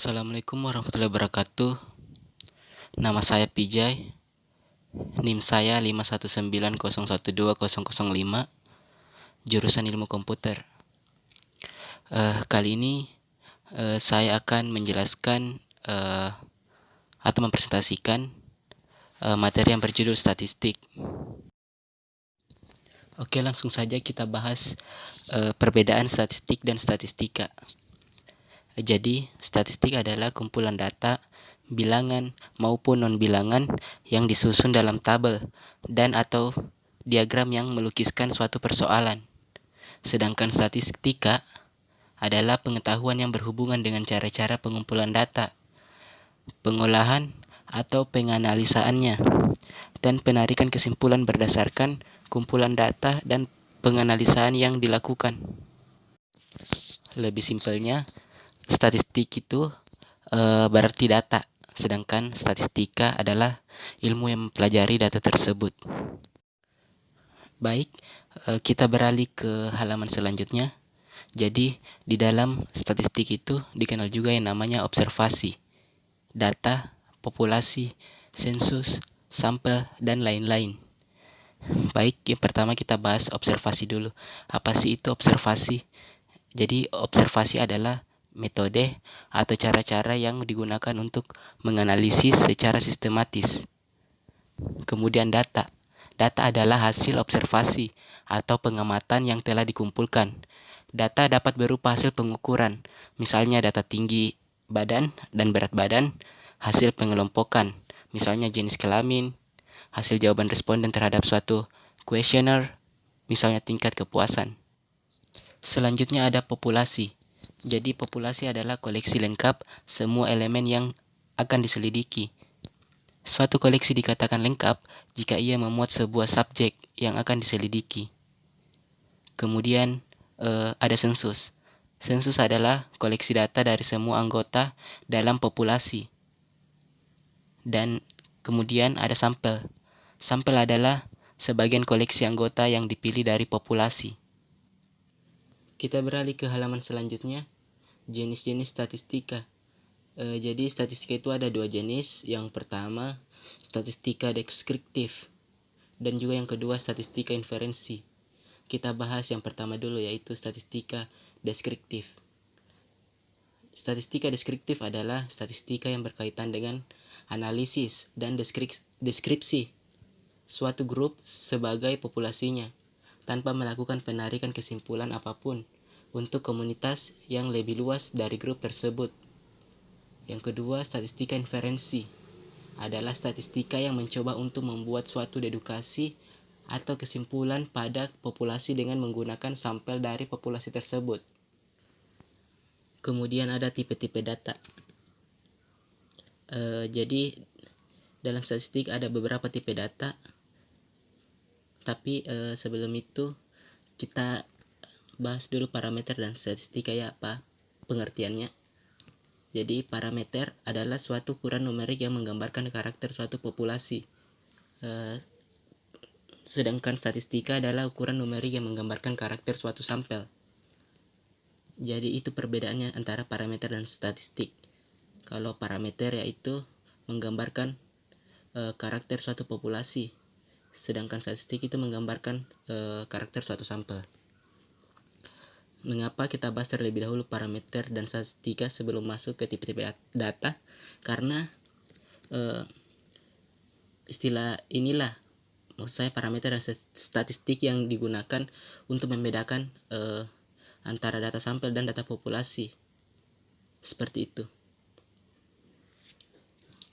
Assalamualaikum warahmatullahi wabarakatuh. Nama saya Pijay. NIM saya 519012005. Jurusan Ilmu Komputer. Kali ini saya akan menjelaskan atau mempresentasikan materi yang berjudul statistik. Oke, langsung saja kita bahas perbedaan statistik dan statistika. Jadi, statistik adalah kumpulan data, bilangan maupun non-bilangan yang disusun dalam tabel dan atau diagram yang melukiskan suatu persoalan. Sedangkan statistika adalah pengetahuan yang berhubungan dengan cara-cara pengumpulan data, pengolahan atau penganalisaannya, dan penarikan kesimpulan berdasarkan kumpulan data dan penganalisaan yang dilakukan. Lebih simpelnya, statistik itu berarti data, sedangkan statistika adalah ilmu yang mempelajari data tersebut. Baik, kita beralih ke halaman selanjutnya. Jadi, di dalam statistik itu dikenal juga yang namanya observasi, data, populasi, sensus, sampel, dan lain-lain. Baik, yang pertama kita bahas observasi dulu. Apa sih itu observasi? Jadi, observasi adalah metode atau cara-cara yang digunakan untuk menganalisis secara sistematis. Kemudian data. Data adalah hasil observasi atau pengamatan yang telah dikumpulkan. Data dapat berupa hasil pengukuran, misalnya data tinggi badan dan berat badan, hasil pengelompokan, misalnya jenis kelamin, hasil jawaban responden terhadap suatu kuesioner, misalnya tingkat kepuasan. Selanjutnya ada populasi. Jadi populasi adalah koleksi lengkap semua elemen yang akan diselidiki. Suatu koleksi dikatakan lengkap jika ia memuat sebuah subjek yang akan diselidiki. Kemudian ada sensus. Sensus adalah koleksi data dari semua anggota dalam populasi. Dan kemudian ada sampel. Sampel adalah sebagian koleksi anggota yang dipilih dari populasi. Kita beralih ke halaman selanjutnya, jenis-jenis statistika. Jadi statistika itu ada dua jenis. Yang pertama, statistika deskriptif, dan juga yang kedua, statistika inferensi. Kita bahas yang pertama dulu, yaitu statistika deskriptif. Statistika deskriptif adalah statistika yang berkaitan dengan analisis dan deskripsi suatu grup sebagai populasinya, tanpa melakukan penarikan kesimpulan apapun untuk komunitas yang lebih luas dari grup tersebut. Yang kedua, statistika inferensi adalah statistika yang mencoba untuk membuat suatu dedukasi atau kesimpulan pada populasi dengan menggunakan sampel dari populasi tersebut. Kemudian ada tipe-tipe data. Jadi dalam statistik ada beberapa tipe data. Tapi sebelum itu kita bahas dulu parameter dan statistika ya apa pengertiannya. Jadi parameter adalah suatu ukuran numerik yang menggambarkan karakter suatu populasi. Sedangkan statistika adalah ukuran numerik yang menggambarkan karakter suatu sampel. Jadi itu perbedaannya antara parameter dan statistik. Kalau parameter yaitu menggambarkan karakter suatu populasi, sedangkan statistik itu menggambarkan karakter suatu sampel. Mengapa kita bahas terlebih dahulu parameter dan statistika sebelum masuk ke tipe-tipe data? Karena istilah inilah, maksud saya parameter dan statistik yang digunakan untuk membedakan antara data sampel dan data populasi. Seperti itu.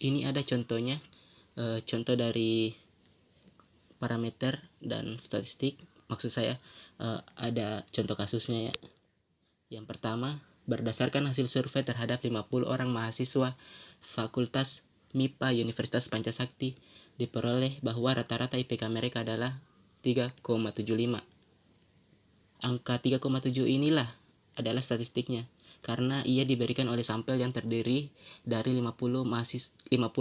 Ini ada contohnya, contoh dari parameter dan statistik. Maksud saya ada contoh kasusnya ya. Yang pertama, berdasarkan hasil survei terhadap 50 orang mahasiswa Fakultas MIPA Universitas Pancasakti, diperoleh bahwa rata-rata IPK mereka adalah 3,75. Angka 3,7 inilah adalah statistiknya, karena ia diberikan oleh sampel yang terdiri dari 50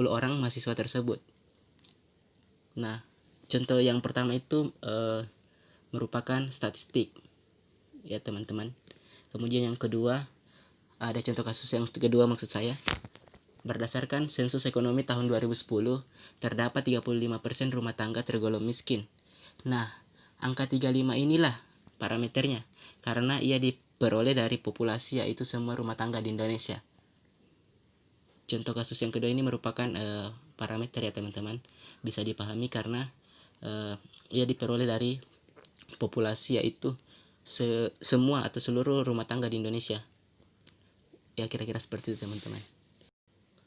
orang mahasiswa tersebut. Nah, contoh yang pertama itu merupakan statistik ya teman-teman. Kemudian yang kedua Ada contoh kasus yang kedua maksud saya. Berdasarkan sensus ekonomi tahun 2010, terdapat 35% rumah tangga tergolong miskin. Nah, angka 35 inilah parameternya, karena ia diperoleh dari populasi, yaitu semua rumah tangga di Indonesia. Contoh kasus yang kedua ini merupakan parameter ya teman-teman, bisa dipahami karena ia diperoleh dari populasi, yaitu semua atau seluruh rumah tangga di Indonesia. Ya kira-kira seperti itu teman-teman.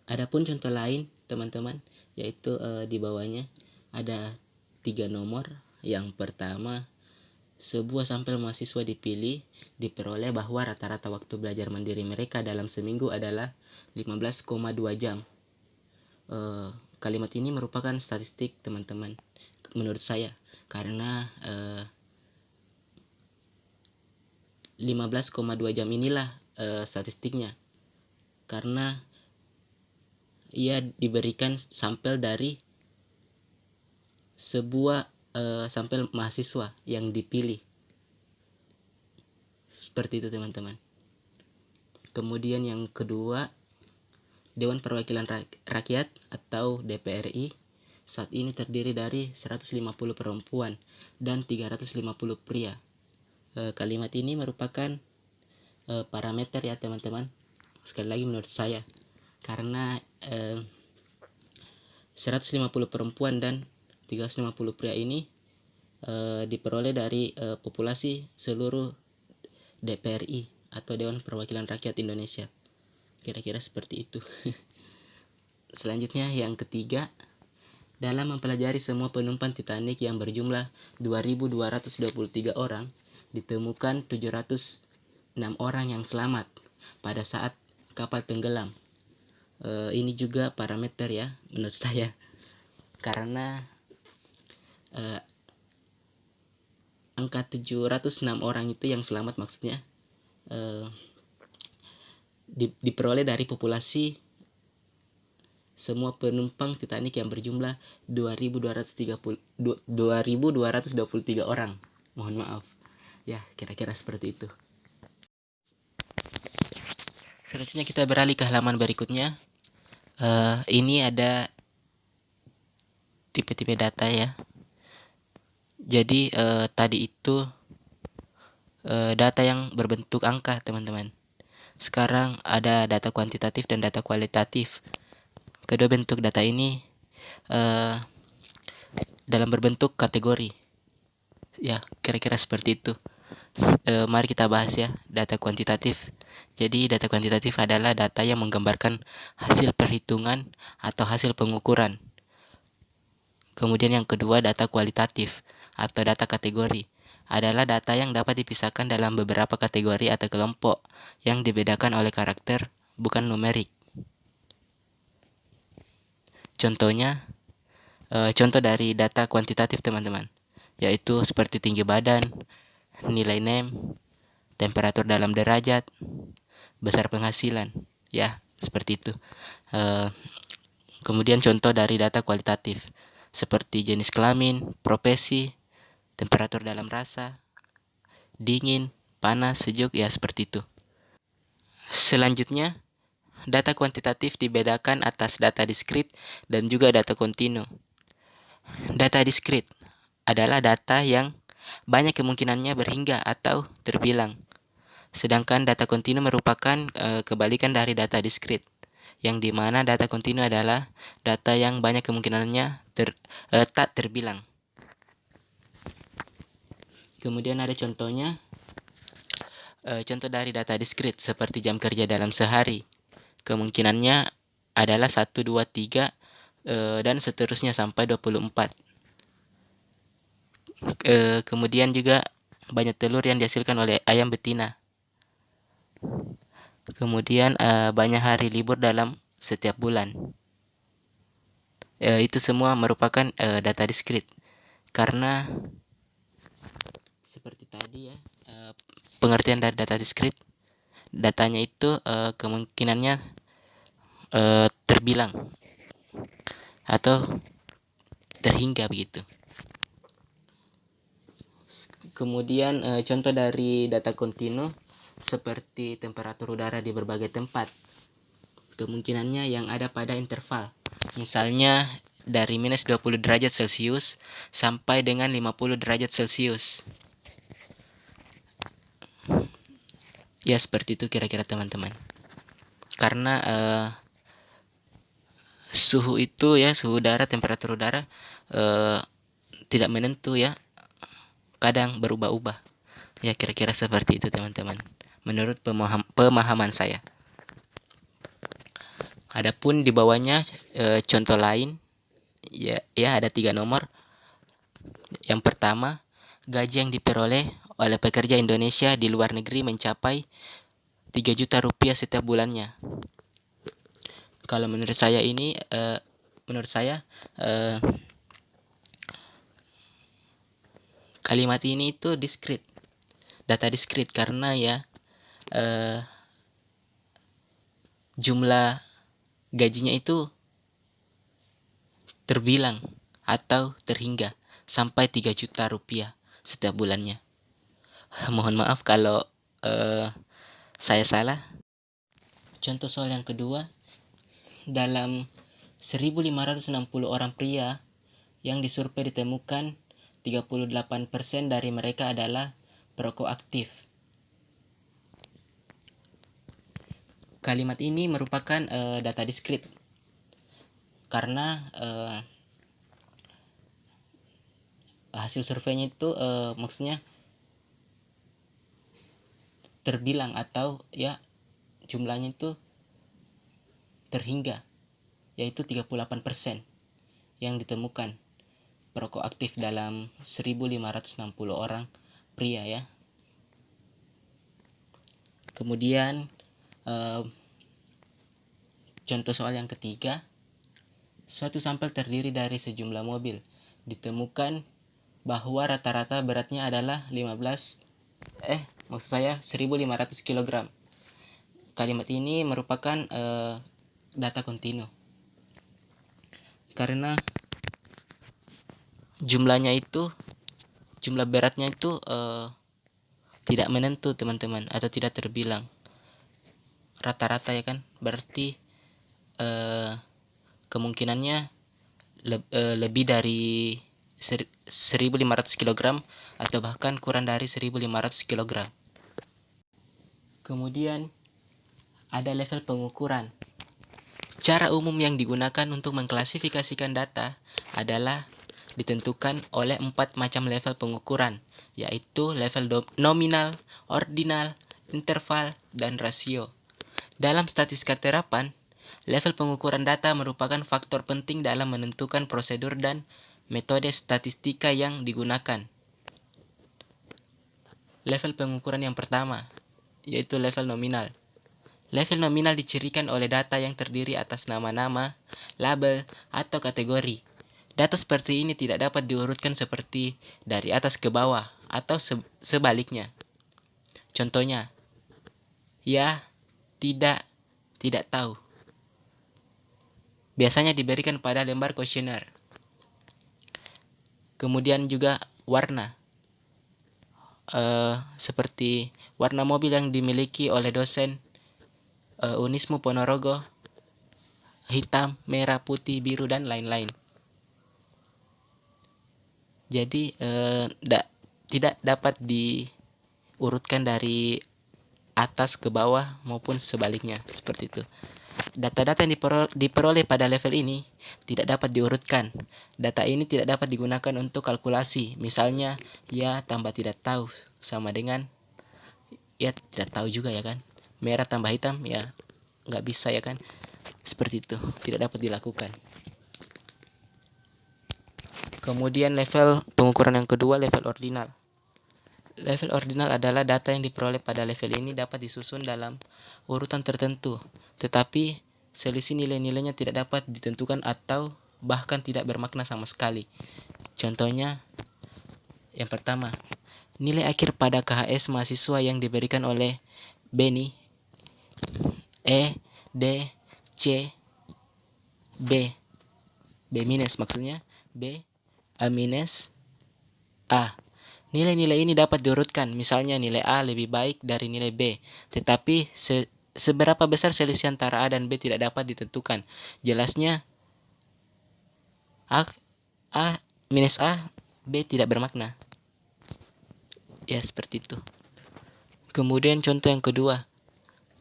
Adapun contoh lain teman-teman, yaitu di bawahnya ada 3 nomor. Yang pertama, sebuah sampel mahasiswa dipilih, diperoleh bahwa rata-rata waktu belajar mandiri mereka dalam seminggu adalah 15,2 jam. Kalimat ini merupakan statistik teman-teman menurut saya, karena 15,2 jam inilah statistiknya, karena ia diberikan sampel dari sebuah sampel mahasiswa yang dipilih. Seperti itu teman-teman. Kemudian yang kedua, Dewan Perwakilan Rakyat atau DPRI saat ini terdiri dari 150 perempuan dan 350 pria. Kalimat ini merupakan parameter ya teman-teman, sekali lagi menurut saya, karena 150 perempuan dan 350 pria ini diperoleh dari populasi seluruh DPRI atau Dewan Perwakilan Rakyat Indonesia. Kira-kira seperti itu. Selanjutnya yang ketiga, dalam mempelajari semua penumpang Titanic yang berjumlah 2.223 orang, ditemukan 706 orang yang selamat pada saat kapal tenggelam. Ini juga parameter ya menurut saya, karena angka 706 orang itu yang selamat maksudnya diperoleh dari populasi semua penumpang Titanic yang berjumlah 2.223 orang. Mohon maaf. Ya, kira-kira seperti itu. Selanjutnya kita beralih ke halaman berikutnya. Ini ada tipe-tipe data ya. Jadi tadi itu data yang berbentuk angka teman-teman. Sekarang ada data kuantitatif dan data kualitatif. Kedua bentuk data ini dalam berbentuk kategori. Ya, kira-kira seperti itu. Mari kita bahas ya data kuantitatif. Jadi data kuantitatif adalah data yang menggambarkan hasil perhitungan atau hasil pengukuran. Kemudian yang kedua, data kualitatif atau data kategori adalah data yang dapat dipisahkan dalam beberapa kategori atau kelompok yang dibedakan oleh karakter, bukan numerik. Contohnya, contoh dari data kuantitatif teman-teman, yaitu seperti tinggi badan, nilai NEM, temperatur dalam derajat, besar penghasilan, ya seperti itu. Kemudian contoh dari data kualitatif seperti jenis kelamin, profesi, temperatur dalam rasa, dingin, panas, sejuk, ya seperti itu. Selanjutnya, data kuantitatif dibedakan atas data diskrit dan juga data kontinu. Data diskrit adalah data yang banyak kemungkinannya berhingga atau terbilang. Sedangkan data kontinu merupakan kebalikan dari data diskrit, yang dimana data kontinu adalah data yang banyak kemungkinannya tak terbilang. Kemudian ada contohnya, contoh dari data diskrit seperti jam kerja dalam sehari. Kemungkinannya adalah 1, 2, 3 dan seterusnya sampai 24. Kemudian juga banyak telur yang dihasilkan oleh ayam betina. Kemudian banyak hari libur dalam setiap bulan. Itu semua merupakan data diskrit, karena seperti tadi ya, pengertian dari data diskrit, datanya itu kemungkinannya terbilang atau terhingga begitu. Kemudian contoh dari data kontinu seperti temperatur udara di berbagai tempat. Kemungkinannya yang ada pada interval. Misalnya dari minus 20 derajat Celcius sampai dengan 50 derajat Celcius. Ya, seperti itu kira-kira teman-teman. Karena suhu itu ya, suhu udara, temperatur udara tidak menentu ya, kadang berubah-ubah. Ya, kira-kira seperti itu teman-teman, menurut pemahaman saya. Adapun di bawahnya contoh lain ya ada 3 nomor. Yang pertama, gaji yang diperoleh oleh pekerja Indonesia di luar negeri mencapai 3 juta rupiah setiap bulannya. Kalau menurut saya ini kalimat ini itu diskrit, data diskrit, karena ya jumlah gajinya itu terbilang atau terhingga sampai 3 juta rupiah setiap bulannya. Mohon maaf kalau saya salah. Contoh soal yang kedua, dalam 1.560 orang pria yang disurvei ditemukan 38% dari mereka adalah perokok aktif. Kalimat ini merupakan data diskrit karena hasil surveinya itu maksudnya terbilang atau ya jumlahnya itu terhingga, yaitu 38% yang ditemukan perokok aktif dalam 1.560 orang pria ya. Kemudian contoh soal yang ketiga, suatu sampel terdiri dari sejumlah mobil. Ditemukan bahwa rata-rata beratnya adalah 1.500 kg. Kalimat ini merupakan data kontinu karena jumlah beratnya itu tidak menentu teman-teman, atau tidak terbilang, rata-rata ya kan, berarti kemungkinannya lebih dari 1.500 kg atau bahkan kurang dari 1.500 kg. Kemudian ada level pengukuran. Cara umum yang digunakan untuk mengklasifikasikan data adalah ditentukan oleh 4 macam level pengukuran, yaitu level nominal, ordinal, interval, dan rasio. Dalam statistika terapan, level pengukuran data merupakan faktor penting dalam menentukan prosedur dan metode statistika yang digunakan. Level pengukuran yang pertama, yaitu level nominal. Level nominal dicirikan oleh data yang terdiri atas nama-nama, label, atau kategori. Data seperti ini tidak dapat diurutkan seperti dari atas ke bawah atau sebaliknya. Contohnya, ya, tidak, tidak tahu. Biasanya diberikan pada lembar kuesioner. Kemudian juga warna. Seperti warna mobil yang dimiliki oleh dosen Unismu Ponorogo, hitam, merah, putih, biru, dan lain-lain. Jadi tidak dapat diurutkan dari atas ke bawah maupun sebaliknya, seperti itu. Data-data yang diperoleh pada level ini tidak dapat diurutkan. Data ini tidak dapat digunakan untuk kalkulasi. Misalnya, ya tambah tidak tahu sama dengan ya tidak tahu juga ya kan. Merah tambah hitam ya nggak bisa ya kan. Seperti itu, tidak dapat dilakukan. Kemudian level pengukuran yang kedua, level ordinal. Level ordinal adalah data yang diperoleh pada level ini dapat disusun dalam urutan tertentu, tetapi selisih nilai-nilainya tidak dapat ditentukan atau bahkan tidak bermakna sama sekali. Contohnya, yang pertama, nilai akhir pada KHS mahasiswa yang diberikan oleh Beni, E, D, C, B minus maksudnya, B, A minus, A. Nilai-nilai ini dapat diurutkan, misalnya nilai A lebih baik dari nilai B, tetapi seberapa besar selisih antara A dan B tidak dapat ditentukan. Jelasnya A, A minus A, B tidak bermakna. Ya, seperti itu. Kemudian contoh yang kedua,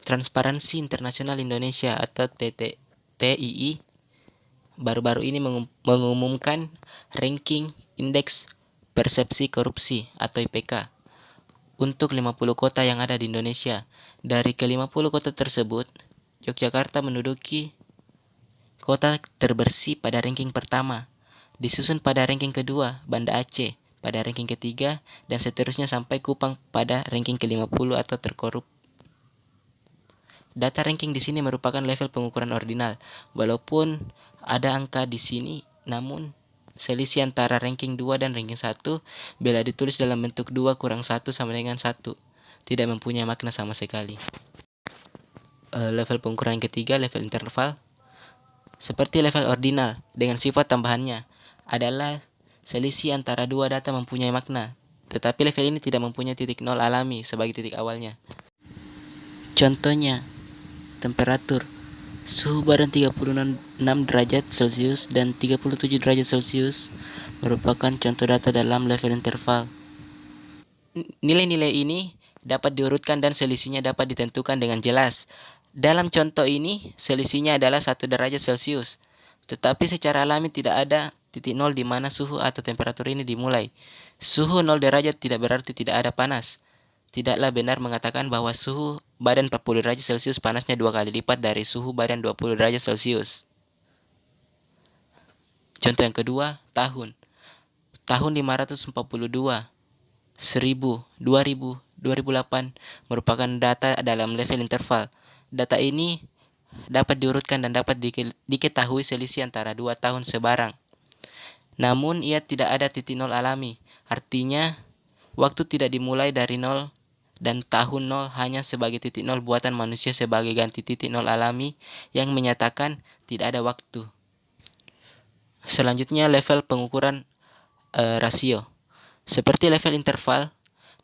Transparansi Internasional Indonesia atau TII baru-baru ini mengumumkan ranking indeks persepsi korupsi atau IPK untuk 50 kota yang ada di Indonesia. Dari ke-50 kota tersebut, Yogyakarta menduduki kota terbersih pada ranking pertama. Disusun pada ranking kedua, Banda Aceh pada ranking ketiga, dan seterusnya sampai Kupang pada ranking ke-50 atau terkorup. Data ranking di sini merupakan level pengukuran ordinal. Walaupun ada angka di sini, namun selisih antara ranking 2 dan ranking 1 bila ditulis dalam bentuk 2 kurang 1 sama dengan 1 tidak mempunyai makna sama sekali. Level pengukuran yang ketiga, level interval. Seperti level ordinal, dengan sifat tambahannya adalah selisih antara dua data mempunyai makna, tetapi level ini tidak mempunyai titik nol alami sebagai titik awalnya. Contohnya, temperatur. Suhu badan 36 derajat Celcius dan 37 derajat Celcius merupakan contoh data dalam level interval. Nilai-nilai ini dapat diurutkan dan selisihnya dapat ditentukan dengan jelas. Dalam contoh ini, selisihnya adalah 1 derajat Celcius. Tetapi secara alami tidak ada titik nol di mana suhu atau temperatur ini dimulai. Suhu 0 derajat tidak berarti tidak ada panas. Tidaklah benar mengatakan bahwa suhu badan 40 derajat Celcius panasnya 2 kali lipat dari suhu badan 20 derajat Celcius. Contoh yang kedua, tahun. Tahun 542, 1000, 2000, 2008 merupakan data dalam level interval. Data ini dapat diurutkan dan dapat diketahui selisih antara 2 tahun sebarang. Namun ia tidak ada titik nol alami. Artinya, waktu tidak dimulai dari nol dan tahun nol hanya sebagai titik nol buatan manusia sebagai ganti titik nol alami yang menyatakan tidak ada waktu. Selanjutnya level pengukuran rasio. Seperti level interval,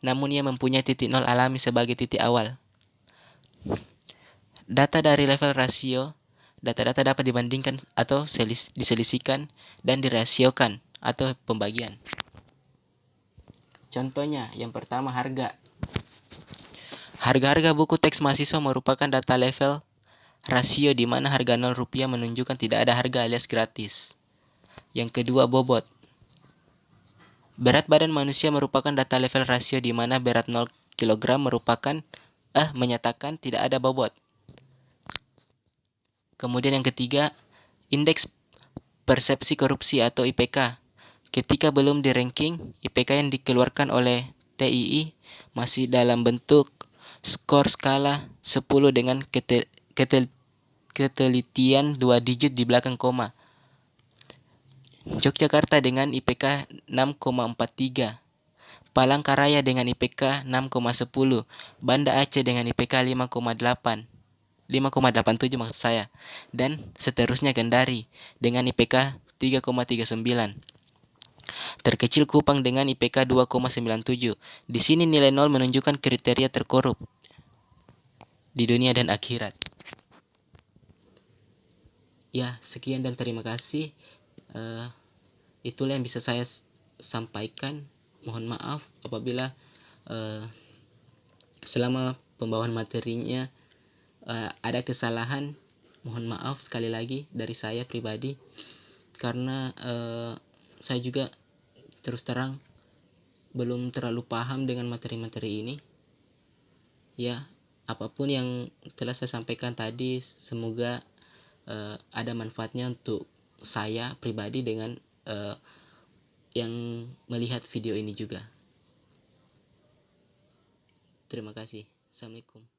namun ia mempunyai titik nol alami sebagai titik awal. Data dari level rasio, data-data dapat dibandingkan atau diselisihkan dan dirasiokan atau pembagian. Contohnya, yang pertama harga. Harga-harga buku teks mahasiswa merupakan data level rasio di mana harga Rp0 menunjukkan tidak ada harga alias gratis. Yang kedua, bobot. Berat badan manusia merupakan data level rasio di mana berat 0 kg menyatakan tidak ada bobot. Kemudian yang ketiga, indeks persepsi korupsi atau IPK. Ketika belum di-ranking, IPK yang dikeluarkan oleh TII masih dalam bentuk skor skala 10 dengan ketelitian 2 digit di belakang koma. Yogyakarta dengan IPK 6,43, Palangkaraya dengan IPK 6,10, Banda Aceh dengan IPK 5,87 maksud saya, dan seterusnya Kendari dengan IPK 3,39. Terkecil Kupang dengan IPK 2,97. Di sini nilai 0 menunjukkan kriteria terkorup di dunia dan akhirat. Ya, sekian dan terima kasih. Itulah yang bisa saya sampaikan. Mohon maaf apabila selama pembawaan materinya ada kesalahan. Mohon maaf sekali lagi dari saya pribadi, karena saya juga terus terang belum terlalu paham dengan materi-materi ini. Ya, apapun yang telah saya sampaikan tadi semoga ada manfaatnya untuk saya pribadi dengan yang melihat video ini juga. Terima kasih. Assalamualaikum.